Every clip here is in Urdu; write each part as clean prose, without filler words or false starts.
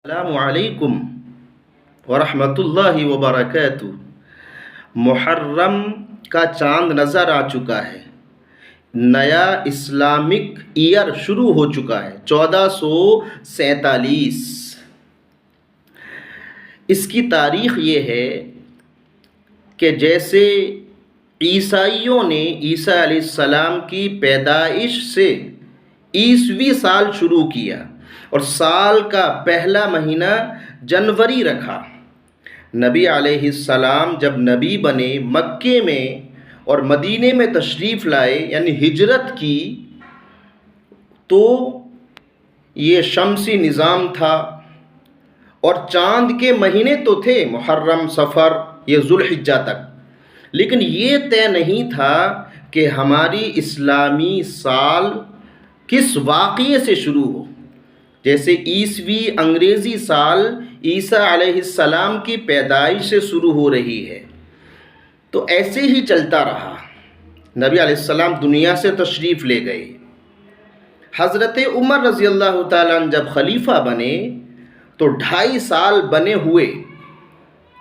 السلام علیکم ورحمۃ اللہ وبرکاتہ۔ محرم کا چاند نظر آ چکا ہے، نیا اسلامک ایئر شروع ہو چکا ہے 1447۔ اس کی تاریخ یہ ہے کہ جیسے عیسائیوں نے عیسیٰ علیہ السلام کی پیدائش سے عیسوی سال شروع کیا اور سال کا پہلا مہینہ جنوری رکھا۔ نبی علیہ السلام جب نبی بنے، مکے میں اور مدینے میں تشریف لائے یعنی ہجرت کی، تو یہ شمسی نظام تھا اور چاند کے مہینے تو تھے محرم، صفر، یہ ذوالحجہ تک، لیکن یہ طے نہیں تھا کہ ہماری اسلامی سال کس واقعے سے شروع ہو۔ جیسے عیسوی انگریزی سال عیسیٰ علیہ السلام کی پیدائش سے شروع ہو رہی ہے، تو ایسے ہی چلتا رہا۔ نبی علیہ السلام دنیا سے تشریف لے گئے۔ حضرت عمر رضی اللہ تعالیٰ عنہ جب خلیفہ بنے تو 2.5 سال بنے ہوئے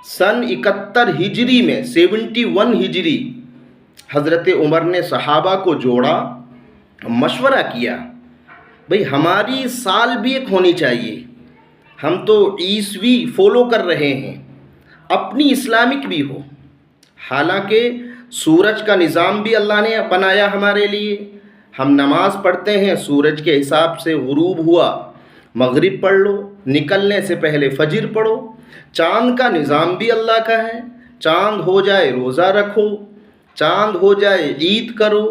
سن 71 ہجری میں 71 ہجری حضرت عمر نے صحابہ کو جوڑا، مشورہ کیا، بھئی ہماری سال بھی ایک ہونی چاہیے، ہم تو عیسوی فالو کر رہے ہیں، اپنی اسلامک بھی ہو۔ حالانکہ سورج کا نظام بھی اللہ نے بنایا ہمارے لیے، ہم نماز پڑھتے ہیں سورج کے حساب سے، غروب ہوا مغرب پڑھ لو، نکلنے سے پہلے فجر پڑھو۔ چاند کا نظام بھی اللہ کا ہے، چاند ہو جائے روزہ رکھو، چاند ہو جائے عید کرو،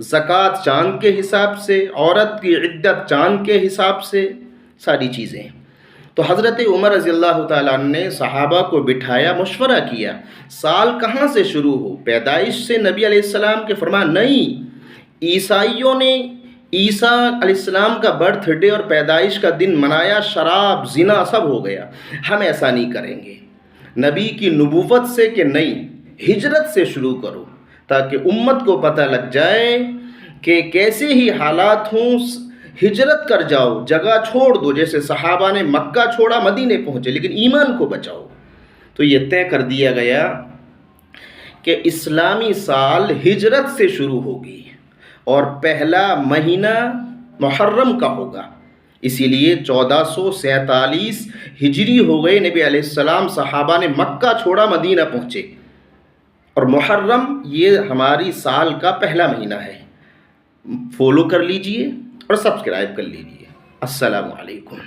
زکوٰۃ چاند کے حساب سے، عورت کی عدت چاند کے حساب سے، ساری چیزیں۔ تو حضرت عمر رضی اللہ تعالیٰ عنہ نے صحابہ کو بٹھایا، مشورہ کیا سال کہاں سے شروع ہو؟ پیدائش سے نبی علیہ السلام کے فرمان نہیں، عیسائیوں نے عیسیٰ علیہ السلام کا برتھ ڈے اور پیدائش کا دن منایا، شراب زنا سب ہو گیا، ہم ایسا نہیں کریں گے۔ نبی کی نبوت سے کہ نہیں، ہجرت سے شروع کرو تاکہ امت کو پتہ لگ جائے کہ کیسے ہی حالات ہوں، ہجرت کر جاؤ، جگہ چھوڑ دو، جیسے صحابہ نے مکہ چھوڑا مدینے پہنچے، لیکن ایمان کو بچاؤ۔ تو یہ طے کر دیا گیا کہ اسلامی سال ہجرت سے شروع ہوگی اور پہلا مہینہ محرم کا ہوگا، اسی لیے 1447 ہجری ہو گئے، نبی علیہ السلام صحابہ نے مکہ چھوڑا مدینہ پہنچے، اور محرم یہ ہماری سال کا پہلا مہینہ ہے۔ فالو کر لیجئے اور سبسکرائب کر لیجئے۔ السلام علیکم۔